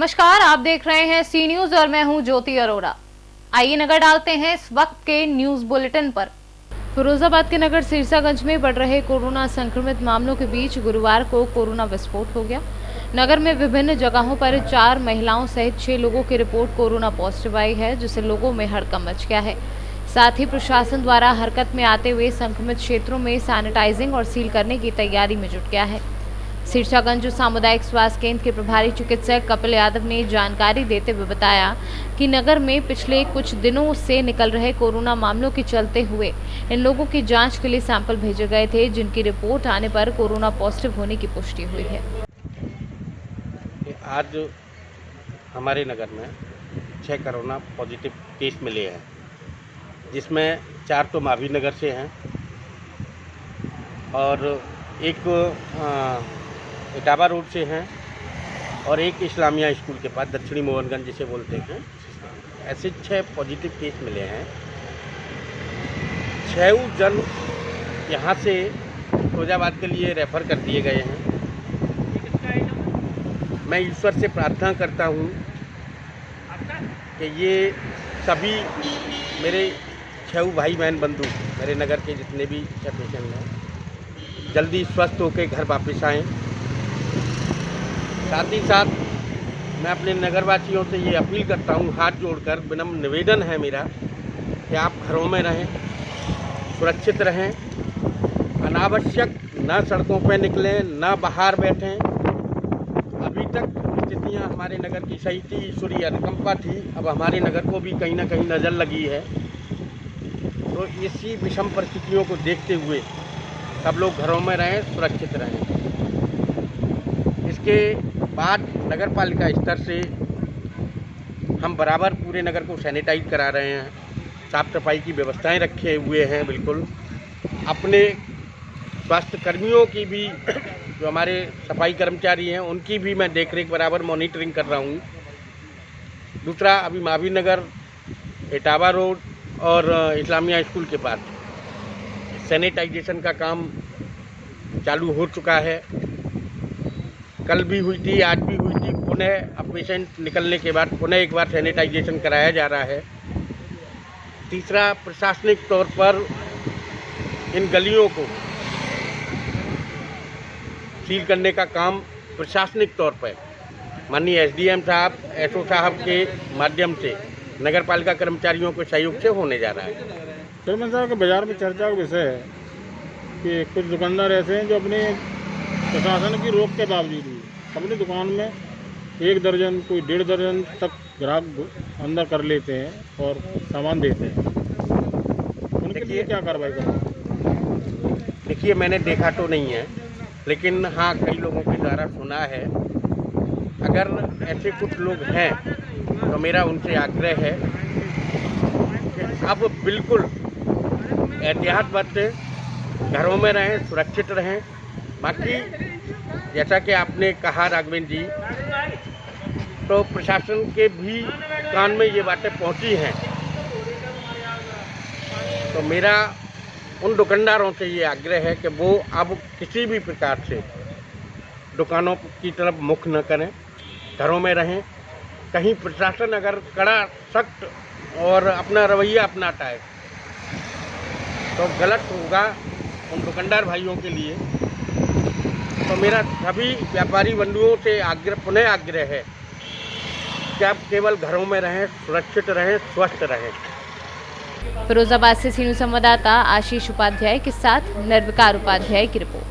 नमस्कार, आप देख रहे हैं सी न्यूज और मैं हूं ज्योति अरोड़ा। आइए नजर डालते हैं इस वक्त के न्यूज बुलेटिन पर। फिरोजाबाद के नगर सिरसागंज में बढ़ रहे कोरोना संक्रमित मामलों के बीच गुरुवार को कोरोना विस्फोट हो गया। नगर में विभिन्न जगहों पर 4 महिलाओं सहित 6 लोगों की रिपोर्ट कोरोना पॉजिटिव आई है, जिससे लोगों में हड़कंप मच गया है। साथ ही प्रशासन द्वारा हरकत में आते हुए संक्रमित क्षेत्रों में सैनिटाइजिंग और सील करने की तैयारी में जुट गया है। सिरसागंज सामुदायिक स्वास्थ्य केंद्र के प्रभारी चिकित्सक कपिल यादव ने जानकारी देते हुए बताया कि नगर में पिछले कुछ दिनों से निकल रहे कोरोना मामलों के चलते हुए इन लोगों की जांच के लिए सैंपल भेजे गए थे, जिनकी रिपोर्ट आने पर कोरोना पॉजिटिव होने की पुष्टि हुई है। आज हमारे नगर में 6 कोरोना पॉजिटिव केस मिले हैं, जिसमें 4 तो मावी नगर से हैं और एक इटावा रोड से हैं और एक इस्लामिया स्कूल के पास दक्षिणी मोहनगंज जिसे बोलते हैं। ऐसे 6 पॉजिटिव केस मिले हैं। 6 जन यहाँ से फिरोजाबाद के लिए रेफ़र कर दिए गए हैं। मैं ईश्वर से प्रार्थना करता हूँ कि ये सभी मेरे 6 भाई बहन बंधु, मेरे नगर के जितने भी 6 पेशेंट हैं, जल्दी स्वस्थ होकर घर वापस आएँ। साथ ही साथ मैं अपने नगरवासियों से ये अपील करता हूँ, हाथ जोड़कर विनम्र निवेदन है मेरा कि आप घरों में रहें, सुरक्षित रहें, अनावश्यक ना सड़कों पर निकलें, ना बाहर बैठें। अभी तक स्थितियाँ हमारे नगर की सही थी, ईश्वरीय अनुकंपा थी। अब हमारे नगर को भी कहीं ना कहीं नज़र लगी है। तो इसी विषम परिस्थितियों को देखते हुए सब लोग घरों में रहें, सुरक्षित रहें। इसके बाद नगर पालिका स्तर से हम बराबर पूरे नगर को सैनिटाइज करा रहे हैं, साफ सफाई की व्यवस्थाएं रखे हुए हैं। बिल्कुल अपने स्वास्थ्य कर्मियों की भी, जो हमारे सफाई कर्मचारी हैं, उनकी भी मैं देखरेख बराबर मॉनिटरिंग कर रहा हूँ। दूसरा, अभी मावी नगर, इटावा रोड और इस्लामिया स्कूल के पास सैनिटाइजेशन का काम चालू हो चुका है। कल भी हुई थी, आज भी हुई थी। पुनः अब पेशेंट निकलने के बाद पुनः एक बार सैनिटाइजेशन कराया जा रहा है। तीसरा, प्रशासनिक तौर पर इन गलियों को सील करने का काम प्रशासनिक तौर पर माननीय एसडीएम साहब, एसओ साहब के माध्यम से नगर पालिका कर्मचारियों के सहयोग से होने जा रहा है। चेयरमैन साहब के बाजार में चर्चा का विषय है कि कुछ दुकानदार ऐसे हैं जो अपने प्रशासन की रोक के बावजूद भी अपनी दुकान में 1 दर्जन, कोई 1.5 दर्जन तक ग्राहक अंदर कर लेते हैं और सामान देते हैं। उनके लिए क्या कार्रवाई करें? देखिए, मैंने देखा तो नहीं है, लेकिन हाँ कई लोगों के द्वारा सुना है। अगर ऐसे कुछ लोग हैं तो मेरा उनसे आग्रह है कि अब बिल्कुल एहतियात बरतें, घरों में रहें, सुरक्षित रहें। बाकी जैसा कि आपने कहा राघवेंद्र जी, तो प्रशासन के भी कान में ये बातें पहुंची हैं। तो मेरा उन दुकानदारों से ये आग्रह है कि वो अब किसी भी प्रकार से दुकानों की तरफ मुख न करें, घरों में रहें। कहीं प्रशासन अगर कड़ा, सख्त और अपना रवैया अपनाता है तो गलत होगा उन दुकानदार भाइयों के लिए। तो मेरा सभी व्यापारी बंधुओं से पुनः आग्रह है कि आप केवल घरों में रहें, सुरक्षित रहें, स्वस्थ रहें। फिरोजाबाद से सीनियर संवाददाता आशीष उपाध्याय के साथ निर्विकार उपाध्याय की रिपोर्ट।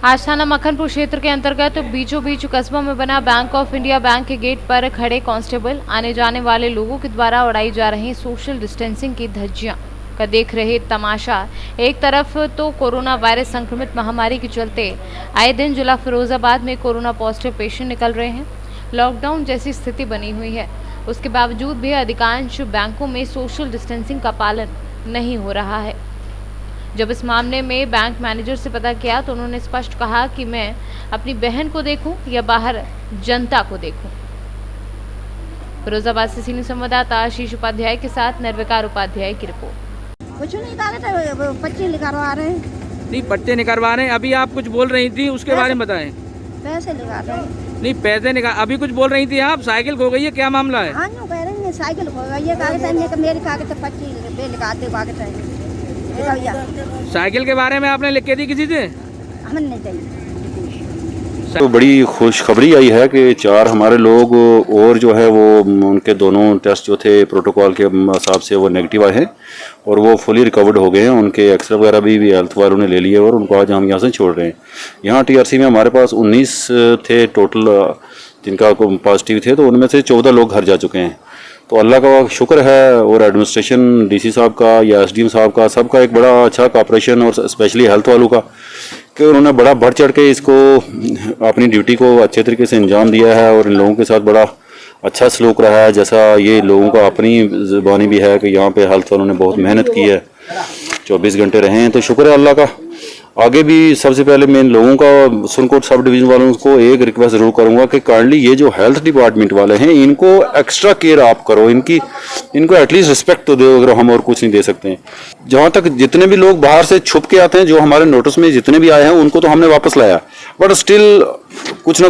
आज थाना मक्खनपुर क्षेत्र के अंतर्गत बीचों बीच कस्बों में बना बैंक ऑफ इंडिया बैंक के गेट पर खड़े कांस्टेबल आने जाने वाले लोगों के द्वारा उड़ाई जा रही सोशल डिस्टेंसिंग की धज्जियां का देख रहे तमाशा। एक तरफ तो कोरोना वायरस संक्रमित महामारी के चलते आए दिन जिला फिरोजाबाद में कोरोना पॉजिटिव पेशेंट निकल रहे हैं। लॉकडाउन जैसी स्थिति बनी हुई है, उसके बावजूद भी अधिकांश बैंकों में सोशल डिस्टेंसिंग का पालन नहीं हो रहा है। जब इस मामले में बैंक मैनेजर से पता किया तो उन्होंने स्पष्ट कहा कि मैं अपनी बहन को देखूं या बाहर जनता को देखूं। फिरोजाबाद से सीनियर संवाददाता आशीष उपाध्याय के साथ निर्विकार उपाध्याय की रिपोर्ट। कुछ नहीं कहा, पर्चे निकलवा रहे हैं। नहीं, पर्चे निकलवा रहे हैं। अभी आप कुछ बोल रही थी, उसके बारे में बताएं। पैसे लगा रहे हैं। नहीं पैसे निकाल, अभी कुछ बोल रही थी आप, साइकिल खो गई है, क्या मामला है? हाँ यूँ कह रही है साइकिल खो गई है, कागज है मेरे कागज 25 रुपये लिखाते कागज है भैया। साइकिल के बारे में आपने लिख के दी किसी से? हमें नहीं चाहिए। तो बड़ी खुशखबरी आई है कि 4 हमारे लोग और जो है वो उनके दोनों टेस्ट जो थे प्रोटोकॉल के हिसाब से वो नेगेटिव आए हैं और वो फुली रिकवर्ड हो गए हैं। उनके एक्सरे वगैरह भी हेल्थ वालों ने ले लिए और उनको आज हम यहाँ से छोड़ रहे हैं। यहाँ टीआरसी में हमारे पास 19 थे टोटल जिनका पॉजिटिव थे, तो उनमें से 14 लोग घर जा चुके हैं। तो अल्लाह का शुक्र है और एडमिनिस्ट्रेशन डीसी साहब का या एसडीएम साहब का सबका एक बड़ा अच्छा कॉपरेशन और स्पेशली हेल्थ वालों का कि उन्होंने बड़ा बढ़ चढ़ के इसको अपनी ड्यूटी को अच्छे तरीके से अंजाम दिया है और इन लोगों के साथ बड़ा अच्छा सलूक रहा है। जैसा ये लोगों का अपनी ज़बानी भी है कि यहाँ पे हेल्थ वालों ने बहुत मेहनत की है, 24 घंटे रहे हैं, तो शुक्र है अल्लाह का। आगे भी सबसे पहले मैं इन लोगों का सुरनकोट सब डिवीज़न वालों को एक रिक्वेस्ट ज़रूर करूँगा कि काइंडली ये जो हेल्थ डिपार्टमेंट वाले हैं इनको एक्स्ट्रा केयर आप करो, इनको एटलीस्ट रिस्पेक्ट तो दो, अगर हम और कुछ नहीं दे सकते हैं। जहाँ तक जितने भी लोग बाहर से छुप के आते हैं, जो हमारे नोटिस में जितने भी आए हैं उनको तो हमने वापस लाया, बट स्टिल कुछ ना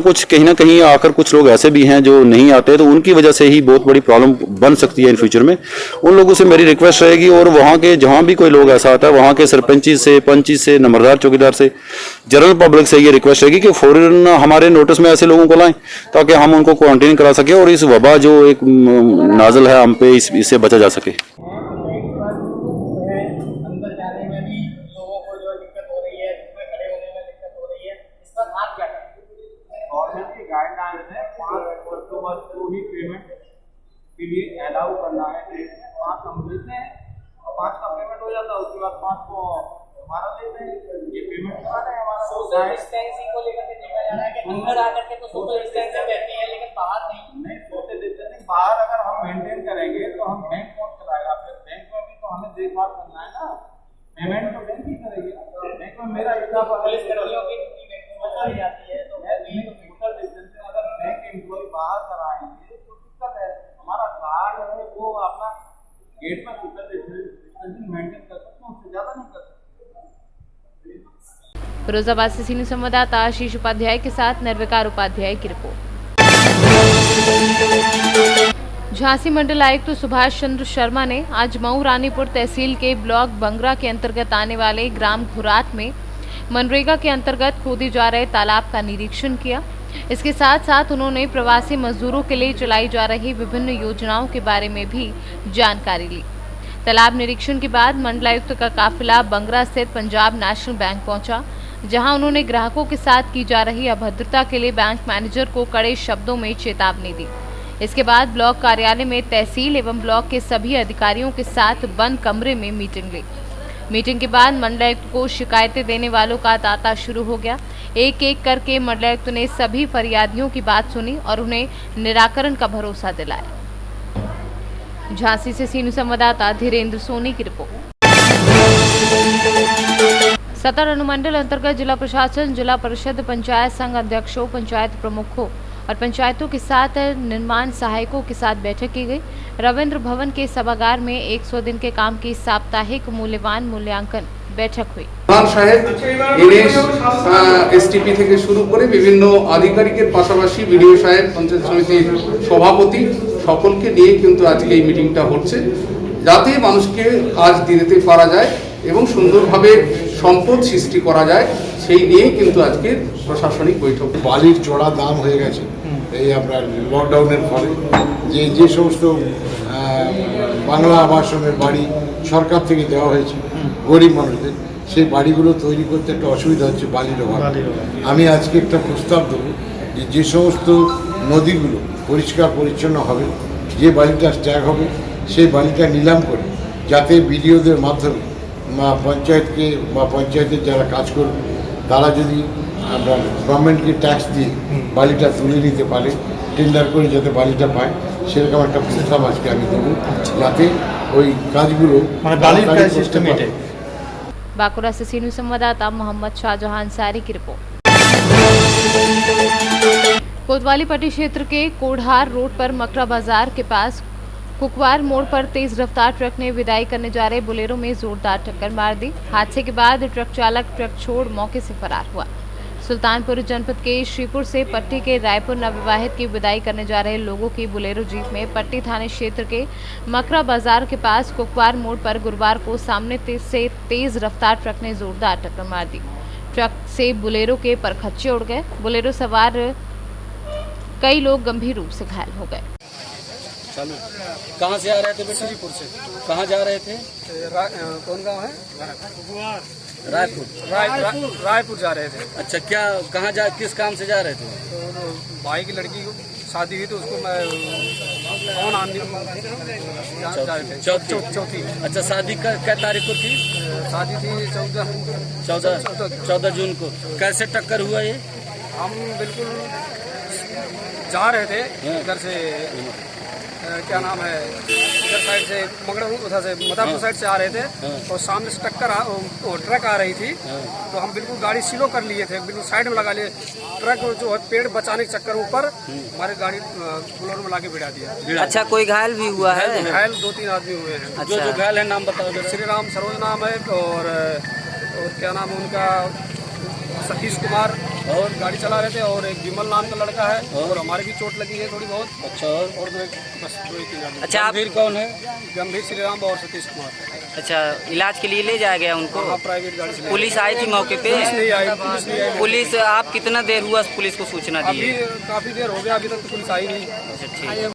कहीं आकर कुछ लोग ऐसे भी हैं जो नहीं आते, तो उनकी वजह से ही बहुत बड़ी प्रॉब्लम बन सकती है इन फ्यूचर में। उन लोगों से मेरी रिक्वेस्ट रहेगी और वहाँ के जहाँ भी कोई लोग ऐसा आता है वहाँ के सरपंची से, पंची से, नंबरदार चौकीदार से, जनरल पब्लिक से ये रिक्वेस्ट रहेगी कि फौरन हमारे नोटिस में ऐसे लोगों को लाएं ताकि हम उनको क्वारंटीन करा सकें और इस वबा जो एक नाजल है हम पे इससे बचा जा सके। अंदर जाने में भी लोगों को जो दिक्कत हो रही है, उसमें खड़े होने में दिक्कत हो रही है, इसका आप क्या करें? गवर्नमेंट की गाइडलाइंस है 5 अक्टूबर को ही पेमेंट के लिए अलाउ करना है। 5 हम लेते हैं और 5 का पेमेंट हो जाता है, उसके बाद 5 को हमारा लेते हैं, ये पेमेंट करा रहे हैं हमारा। सोशल डिस्टेंसिंग को लेकर के देखा जा रहा है कि अंदर आकर के तो सोशल डिस्टेंसिंग रहती है लेकिन बाहर नहीं सोशल डिस्टेंसिंग बाहर अगर हम मेंटेन करेंगे तो हम बैंक कौन चलाएगा? फिर बैंक में भी तो हमें देखभाल करना है ना, पेमेंट तो बैंक ही करेगी। बैंक में मेरा स्टाफ पुलिस कर्मियों की ड्यूटी बैंकों में चली जाती है, तो सोशल डिस्टेंसिंग अगर बैंक एम्प्लॉय बाहर कराएंगे तो दिक्कत है। हमारा कार्ड है वो अपना गेट पर सोशल डिस्टेंसिंग मेंटेन कर सकते हैं, उससे ज़्यादा नहीं कर सकते। फिरोजाबाद से सीनियर संवाददाता आशीष उपाध्याय के साथ निर्विकार उपाध्याय की रिपोर्ट। झांसी मंडल आयुक्त सुभाष चंद्र शर्मा ने आज मऊ रानीपुर तहसील के ब्लॉक बंगरा के अंतर्गत आने वाले ग्राम घुरात में मनरेगा के अंतर्गत खोदे जा रहे तालाब का निरीक्षण किया। इसके साथ साथ उन्होंने प्रवासी मजदूरों के लिए चलाई जा रही विभिन्न योजनाओं के बारे में भी जानकारी ली। तालाब निरीक्षण के बाद मंडलायुक्त का काफिला बंगरा स्थित पंजाब नेशनल बैंक पहुंचा, जहां उन्होंने ग्राहकों के साथ की जा रही अभद्रता के लिए बैंक मैनेजर को कड़े शब्दों में चेतावनी दी। इसके बाद ब्लॉक कार्यालय में तहसील एवं ब्लॉक के सभी अधिकारियों के साथ बंद कमरे में मीटिंग ली। मीटिंग के बाद मंडलायुक्त को शिकायतें देने वालों का तांता शुरू हो गया। एक एक करके मंडलायुक्त ने सभी फरियादियों की बात सुनी और उन्हें निराकरण का भरोसा दिलाया। झांसी से सीनियर संवाददाता धीरेन्द्र सोनी की रिपोर्ट। सतर अनुमंडल अंतर्गत जिला प्रशासन, जिला परिषद, पंचायत संघ अध्यक्षों, पंचायत प्रमुखों और पंचायतों के साथ निर्माण सहायकों के साथ बैठक की गई। रविंद्र भवन के सभागार में 100 दिन के काम की साप्ताहिक मूल्यवान मूल्यांकन बैठक हुई। एसटीपी থেকে শুরু করে বিভিন্ন আধিকারিকের পাশাপাশি বিডিও সাহেব, পঞ্চায়েত সমিতির সভাপতি সকলকে নিয়ে কিন্তু আজকে এই মিটিংটা হচ্ছে, যাতে মানুষকে কাজ দিতে পারা যায় এবং সুন্দরভাবে সম্পদ সৃষ্টি করা যায়, সেই নিয়েই কিন্তু আজকের প্রশাসনিক বৈঠক। বালির চড়া দাম হয়ে গেছে এই আপনার লকডাউনের ফলে, যে সমস্ত বাংলা আবাসনের বাড়ি সরকার থেকে দেওয়া হয়েছে গরিব মানুষদের, সেই বাড়িগুলো তৈরি করতে একটা অসুবিধা হচ্ছে বালির অভাবে। আমি আজকে একটা প্রস্তাব দেবো যে সমস্ত নদীগুলো পরিষ্কার পরিচ্ছন্ন হবে, যে বালিটা স্ট্যাগ হবে সেই বালিটা নিলাম করে যাতে বিডিওদের মাধ্যমে পঞ্চায়েতকে বা পঞ্চায়েতের যারা কাজ করবে তারা যদি আমরা গভর্নমেন্টকে ট্যাক্স দিয়ে বালিটা তুলে নিতে পারে, টেন্ডার করে যাতে বালিটা পায়, সেরকম একটা প্রস্তাব আজকে আমি দেবো, যাতে ওই কাজগুলো बांकुड़ा से सीनियर संवाददाता मोहम्मद शाहजहां अंसारी की रिपोर्ट। कोतवाली पट्टी क्षेत्र के कोढ़ार रोड पर मकरा बाजार के पास कुकवार मोड़ पर तेज रफ्तार ट्रक ने विदाई करने जा रहे बोलेरो में जोरदार टक्कर मार दी। हादसे के बाद ट्रक चालक ट्रक छोड़ मौके से फरार हुआ। सुल्तानपुर जनपद के श्रीपुर से पट्टी के रायपुर नवविवाहित की विदाई करने जा रहे लोगों की बुलेरो जीप में पट्टी थाने क्षेत्र के मकरा बाजार के पास कुकवार मोड़ पर गुरुवार को सामने से तेज रफ्तार ट्रक ने जोरदार टक्कर मार दी। ट्रक से बुलेरो के परखच्चे उड़ गए। बुलेरो सवार कई लोग गंभीर रूप से घायल हो गए। कहाँ से आ रहे थे बेटा? श्रीपुर से। कहाँ जा रहे थे? कौन गाँव है? रायपुर। रायपुर जा रहे थे। अच्छा, क्या कहाँ किस काम से जा रहे थे? तो भाई की लड़की को शादी हुई तो उसको मैं कौन आने जा रहे थे। चौथी। अच्छा, शादी क्या तारीख को थी? शादी थी 14 जून को। कैसे टक्कर हुआ ये? हम बिल्कुल जा रहे थे इधर से, क्या नाम है, इधर साइड से उधर से मदापुर साइड से आ रहे थे और सामने से टक्कर ट्रक आ रही थी तो हम बिल्कुल गाड़ी स्लो कर लिए थे, बिल्कुल साइड में लगा लिए। ट्रक जो है पेड़ बचाने के चक्कर ऊपर हमारी गाड़ी बुलेरो में लाके भिड़ा दिया। अच्छा, कोई घायल भी हुआ है? घायल 2-3 आदमी हुए हैं। अच्छा। जो घायल है नाम बताओ जरा। श्री राम सरोज नाम है और क्या नाम है उनका, सतीश कुमार, और गाड़ी चला रहे थे, और एक विमल नाम का लड़का है और हमारे भी चोट लगी है थोड़ी बहुत। अच्छा, और बस 2-3 आदमी। अच्छा, गंभीर कौन है? गंभीर श्री राम और सतीश कुमार। अच्छा, इलाज के लिए ले जाया गया उनको? हाँ, प्राइवेट गाड़ी से। पुलिस आई थी मौके पे? पुलिस नहीं आई। पुलिस, आप कितना देर हुआ पुलिस को सूचना दी? अभी काफी देर हो गया, अभी तक तो पुलिस आई नहीं। अच्छा, ठीक।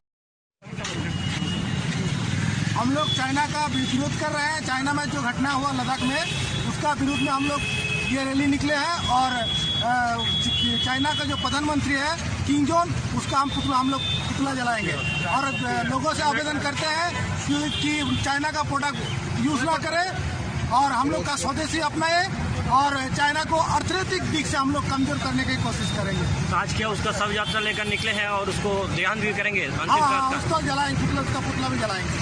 हम लोग चाइना का विरोध कर रहे हैं। चाइना में जो घटना हुआ लद्दाख में, उसका विरोध में हम लोग ये रैली निकले हैं और चाइना का जो प्रधानमंत्री है किंग जोन, उसका हम लोग पुतला जलाएंगे और लोगों से आवेदन करते हैं कि चाइना का प्रोडक्ट यूज ना करें और हम लोग का स्वदेशी अपनाए और चाइना को अर्थनैतिक दिख से हम लोग कमजोर करने की कोशिश करेंगे। तो आज क्या उसका शव यात्रा लेकर निकले हैं और उसको देहांत भी करेंगे? हाँ, उसको जलाएंगे, उसका पुतला भी जलाएंगे।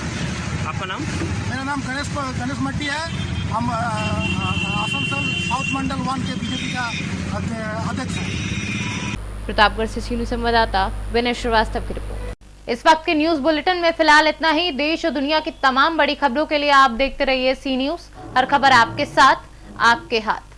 आपका नाम? मेरा नाम गणेश मट्टी है। हम आसनसोल साउथ मंडल 1 के बीजेपी का अध्यक्ष हैं। प्रतापगढ़ से सीनियर संवाददाता विनय श्रीवास्तव की रिपोर्ट। इस वक्त के न्यूज बुलेटिन में फिलहाल इतना ही। देश और दुनिया की तमाम बड़ी खबरों के लिए आप देखते रहिए सी न्यूज। हर खबर आपके साथ, आपके हाथ।